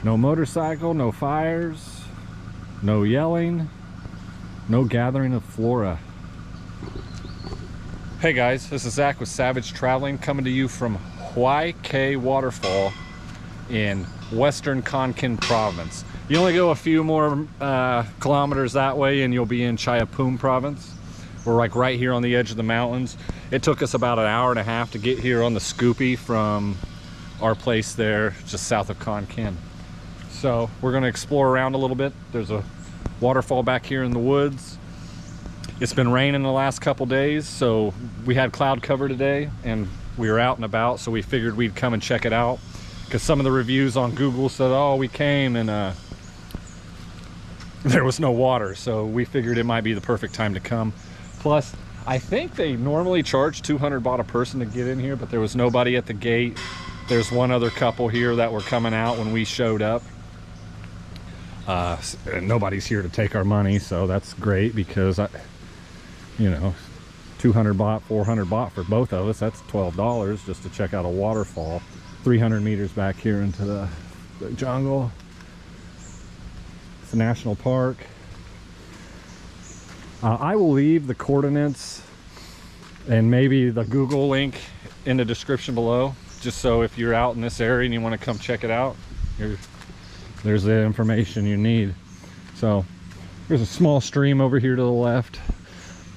No motorcycle, no fires, no yelling, no gathering of flora. Hey guys, this is Zach with Savage Traveling, coming to you from Huai Khe Waterfall in Western Kon Kin province. You only go a few more kilometers that way and you'll be in Chaiyapoom province. We're like right here on the edge of the mountains. It took us about an hour and a half to get here on the Scoopy from our place there just south of Kon Kin. So we're going to explore around a little bit. There's a waterfall back here in the woods. It's been raining the last couple days, so we had cloud cover today and we were out and about, so we figured we'd come and check it out, because some of the reviews on Google said, oh, we came and there was no water, so we figured it might be the perfect time to come. Plus, I think they normally charge 200 baht a person to get in here, but there was nobody at the gate. There's one other couple here that were coming out when we showed up. And nobody's here to take our money, so that's great, because you know, 200 baht, 400 baht for both of us, that's $12 just to check out a waterfall 300 meters back here into the jungle. It's a national park. I will leave the coordinates and maybe the Google link in the description below, just so if you're out in this area and you want to come check it out, there's the information you need. So there's a small stream over here to the left,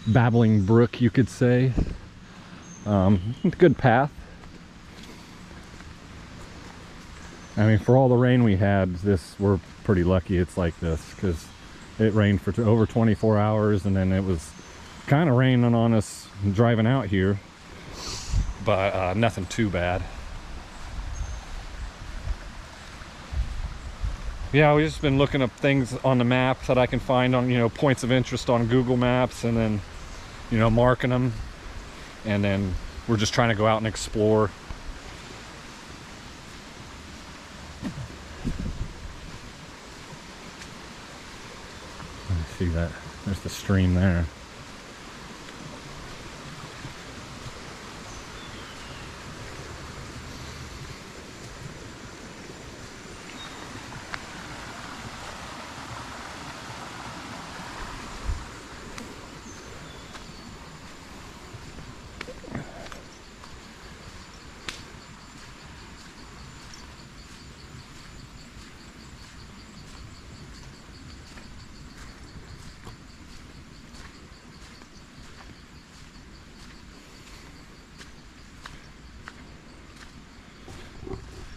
babbling brook, you could say. Good path. I mean, for all the rain we had, we're pretty lucky it's like this, because it rained for over 24 hours and then it was kind of raining on us driving out here, but nothing too bad. Yeah, we've just been looking up things on the map that I can find on, you know, points of interest on Google Maps, and then, you know, marking them, and then we're just trying to go out and explore. See that? There's the stream there.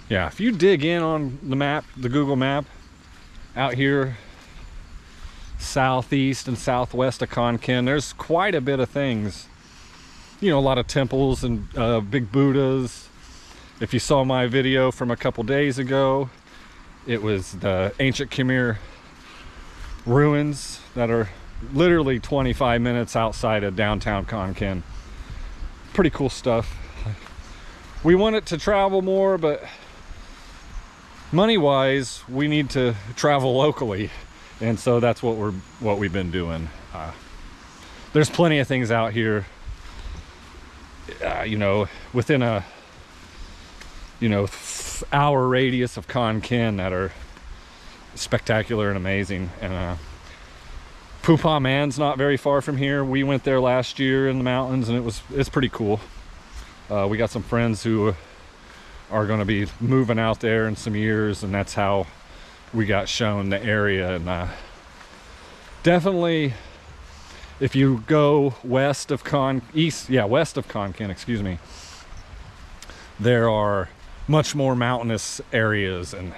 Yeah, if you dig in on the map, the Google map, out here southeast and southwest of Kon Kin, there's quite a bit of things. You know, a lot of temples and big Buddhas. If you saw my video from a couple days ago, it was the ancient Khmer ruins that are literally 25 minutes outside of downtown Kon Kin. Pretty cool stuff. We wanted to travel more, but money-wise, we need to travel locally, and so that's what we've been doing. There's plenty of things out here, you know, within a hour radius of Kon Kin that are spectacular and amazing. And Phu Pa Man's not very far from here. We went there last year in the mountains, and it's pretty cool. We got some friends who are going to be moving out there in some years, and that's how we got shown the area. And definitely, if you go west of Kon Kin, excuse me, there are much more mountainous areas, and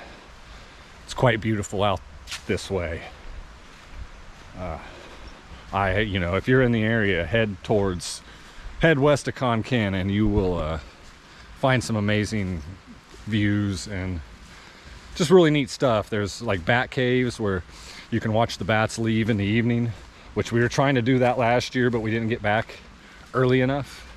it's quite beautiful out this way. You know, if you're in the area, head west of Kon Kin, and you will find some amazing views and just really neat stuff. There's like bat caves where you can watch the bats leave in the evening, which we were trying to do that last year, but we didn't get back early enough.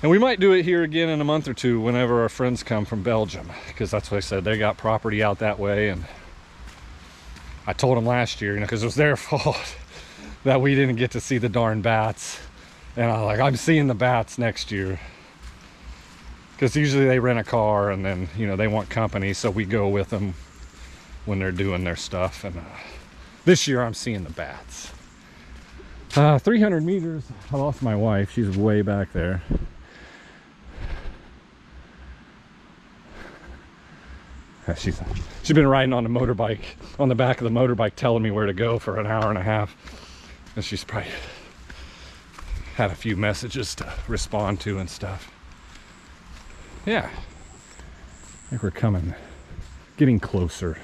And we might do it here again in a month or two whenever our friends come from Belgium, because that's what I said, they got property out that way. And I told them last year, you know, because it was their fault that we didn't get to see the darn bats. And I'm seeing the bats next year. because usually they rent a car and then, you know, they want company, so we go with them when they're doing their stuff. And this year I'm seeing the bats. 300 meters. I lost my wife. She's way back there. She's been riding on the motorbike, on the back of the motorbike, telling me where to go for an hour and a half. And she's probably had a few messages to respond to and stuff. Yeah, I think we're getting closer.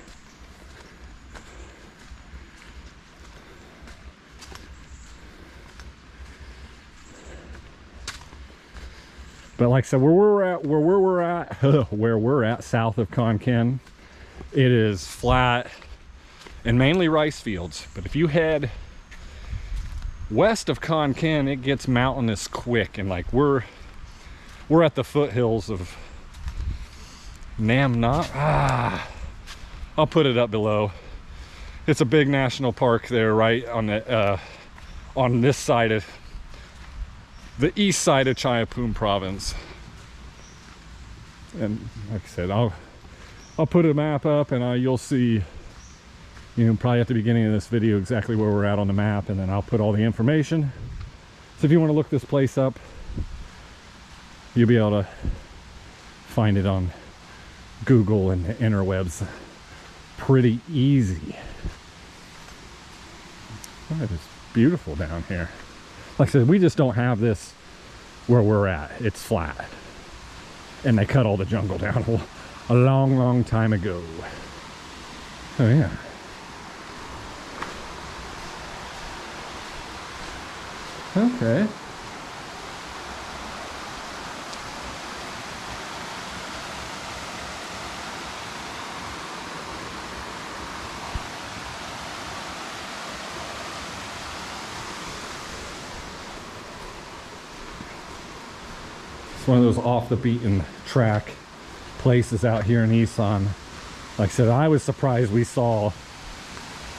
But like I said, where we're at south of Konkan, it is flat and mainly rice fields. But if you head west of Konkan, it gets mountainous quick, and like we're at the foothills of Nam Not. I'll put it up below. It's a big national park there, right on the on this side of the east side of Chaiyapoom province. And like I said, I'll put a map up, and you'll see, you know, probably at the beginning of this video exactly where we're at on the map, and then I'll put all the information. So if you want to look this place up, you'll be able to find it on Google and the interwebs pretty easy. Oh, it is beautiful down here. Like I said, we just don't have this where we're at. It's flat. And they cut all the jungle down a long time ago. Oh yeah. Okay. It's one of those off the beaten track places out here in Isaan. Like I said, I was surprised we saw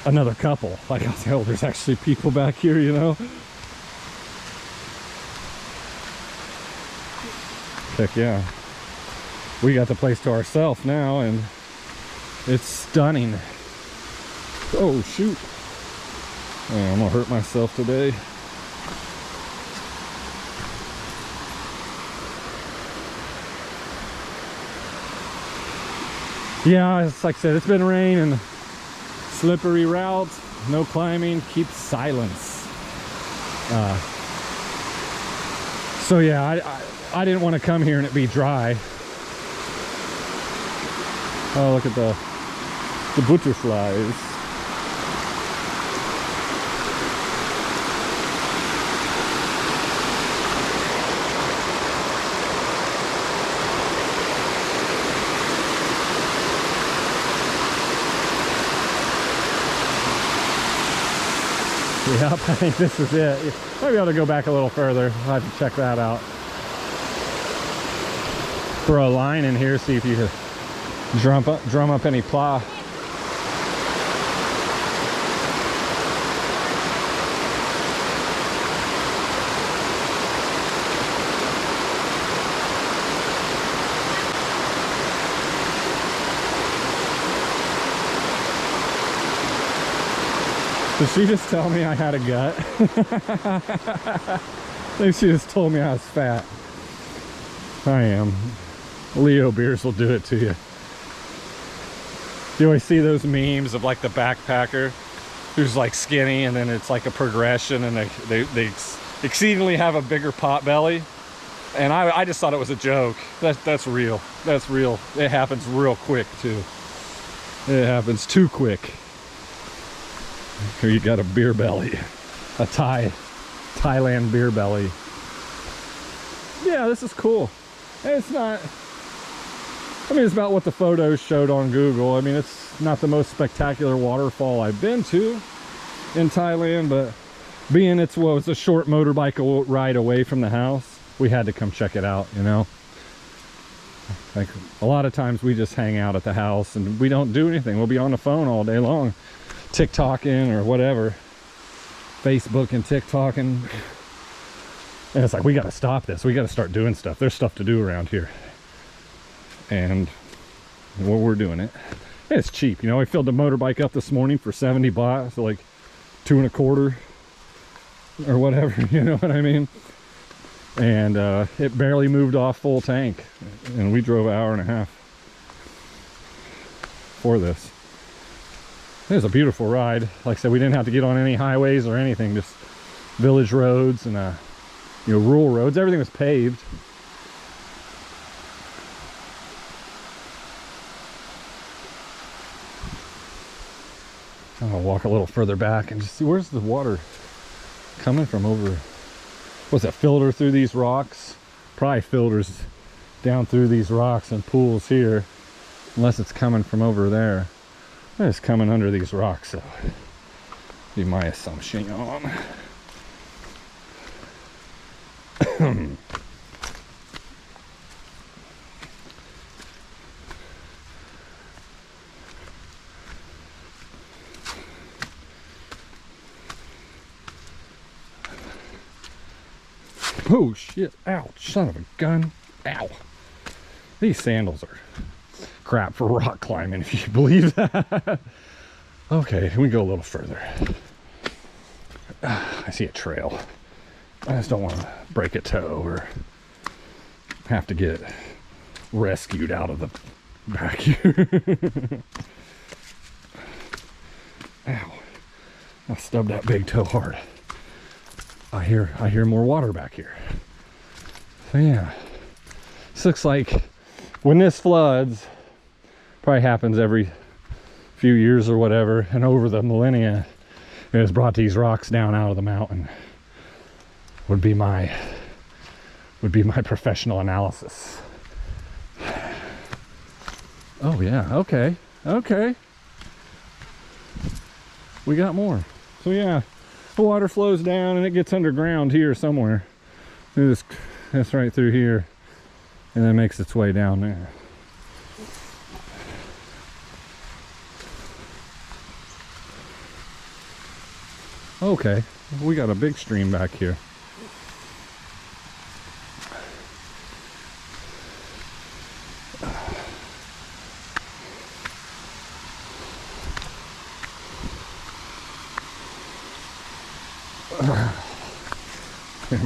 another couple. Like, I was like, oh, there's actually people back here, you know? Heck yeah. We got the place to ourselves now, and it's stunning. Oh, shoot. Oh, I'm gonna hurt myself today. Yeah, it's like I said, it's been rain and slippery routes, no climbing, keep silence. So yeah, I didn't want to come here and it be dry. Oh, look at the butterflies. Yep, I think this is it. Maybe I ought to go back a little further. I'll have to check that out. Throw a line in here, see if you can drum up any plow. Did she just tell me I had a gut? Maybe she just told me I was fat. I am. Leo beers will do it to you. You always see those memes of like the backpacker who's like skinny, and then it's like a progression, and they exceedingly have a bigger pot belly. And I just thought it was a joke. That's real. That's real. It happens real quick too. It happens too quick. Here you got a beer belly, a Thailand beer belly. Yeah, this is cool. It's not, I mean, it's about what the photos showed on Google. I mean, it's not the most spectacular waterfall I've been to in Thailand, but being it's a short motorbike ride away from the house, we had to come check it out, you know. Like a lot of times we just hang out at the house and we don't do anything. We'll be on the phone all day long, TikToking or whatever, Facebook and TikToking. And it's like, we got to stop this. We got to start doing stuff. There's stuff to do around here. and well, we're doing it. It's cheap, you know. I filled the motorbike up this morning for 70 baht, so like 2.25 or whatever, you know what I mean? And it barely moved off full tank, and we drove an hour and a half for this. It was a beautiful ride. Like I said, we didn't have to get on any highways or anything, just village roads and you know, rural roads. Everything was paved. I'm gonna walk a little further back and just see, where's the water coming from over? What's it, filter through these rocks? Probably filters down through these rocks and pools here, unless it's coming from over there. It's coming under these rocks, so be my assumption on. Oh shit, ouch, son of a gun, ow. These sandals are crap for rock climbing, if you believe that. Okay, we go a little further. I see a trail. I just don't want to break a toe or have to get rescued out of the back here. Ow, I stubbed that big toe hard. I hear more water back here. So yeah, this looks like when this floods, probably happens every few years or whatever, and over the millennia, it has brought these rocks down out of the mountain. Would be my professional analysis. Oh yeah, okay, we got more. So yeah, the water flows down and it gets underground here somewhere. This right through here, and then makes its way down there. Okay, we got a big stream back here.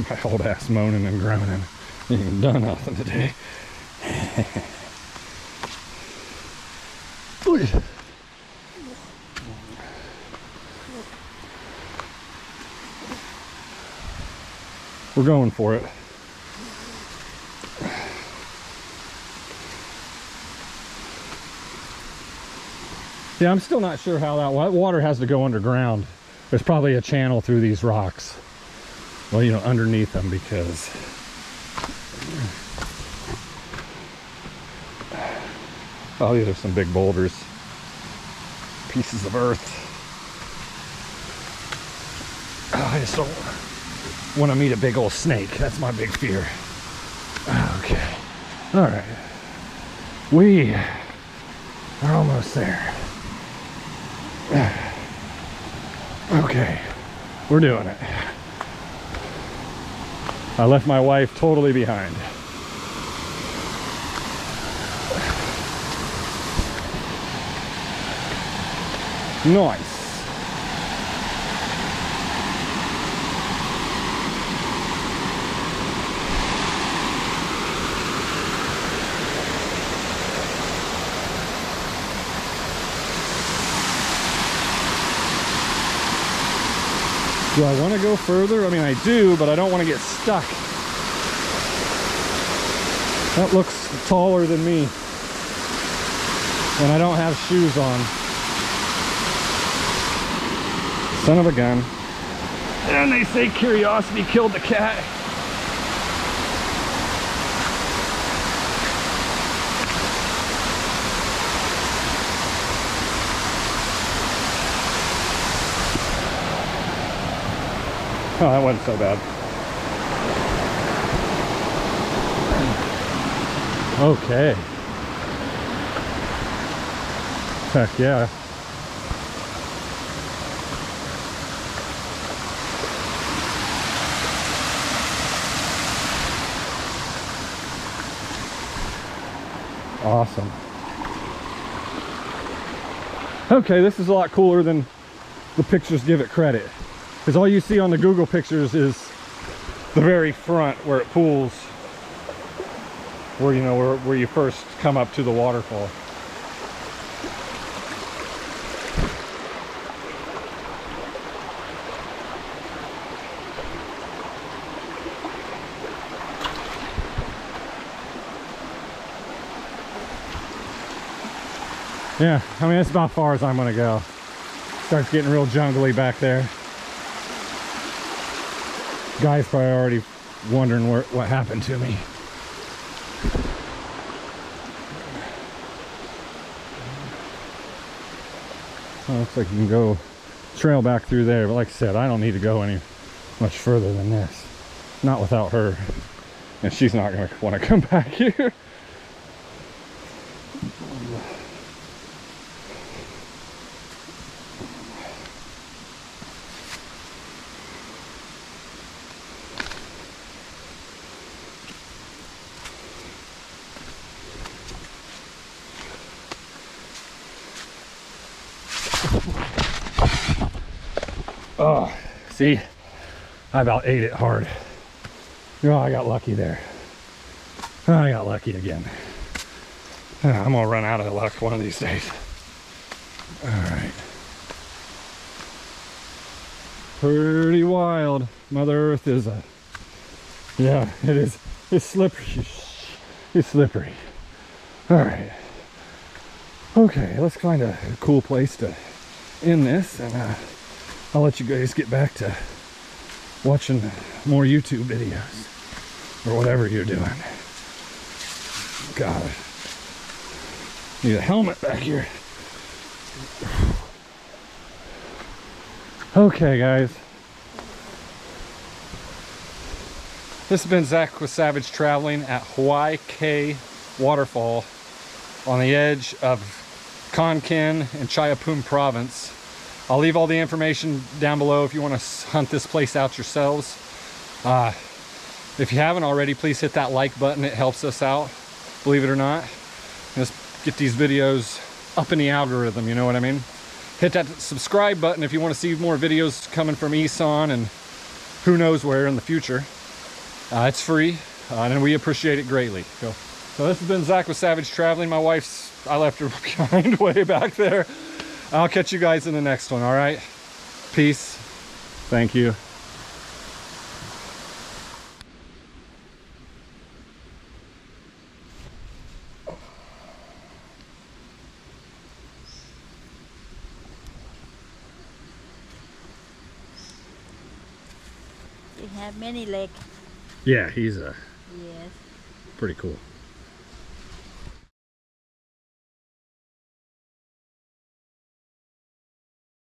My old ass moaning and groaning. Ain't even done nothing today. We're going for it. Yeah, I'm still not sure how that water has to go underground. There's probably a channel through these rocks. Well, you know, underneath them, because oh, these are some big boulders, pieces of earth. Oh, I just don't want to meet a big old snake. That's my big fear. Okay, all right, we are almost there. Okay, we're doing it. I left my wife totally behind. Nice. Do I want to go further? I mean, I do, but I don't want to get stuck. That looks taller than me, and I don't have shoes on. Son of a gun. And they say curiosity killed the cat. Oh, that wasn't so bad. Okay. Heck yeah. Awesome. Okay, this is a lot cooler than the pictures give it credit. Because all you see on the Google pictures is the very front where it pools, where you know where you first come up to the waterfall. Yeah, I mean, that's about as far as I'm gonna go. Starts getting real jungly back there. Guys probably already wondering what happened to me. Well, looks like you can go trail back through there, but like I said, I don't need to go any much further than this. Not without her. And she's not gonna want to come back here. Oh, see, I about ate it hard. Oh, I got lucky there. I got lucky again. I'm gonna run out of luck one of these days. All right. Pretty wild. Mother Earth is a, yeah, it is. It's slippery. It's slippery. All right. Okay, let's find a cool place to end this, and I'll let you guys get back to watching more YouTube videos or whatever you're doing. God, need a helmet back here. Okay, guys. This has been Zach with Savage Traveling at Huai Khe Waterfall on the edge of Kon Ken and Chayapum Province. I'll leave all the information down below if you want to hunt this place out yourselves. If you haven't already, please hit that like button. It helps us out, believe it or not. Just get these videos up in the algorithm, you know what I mean? Hit that subscribe button if you want to see more videos coming from Isaan and who knows where in the future. It's free, and we appreciate it greatly. So this has been Zach with Savage Traveling. My wife's, I left her behind way back there. I'll catch you guys in the next one, all right? Peace. Thank you. He have many legs. Yeah, he's Yes. pretty cool.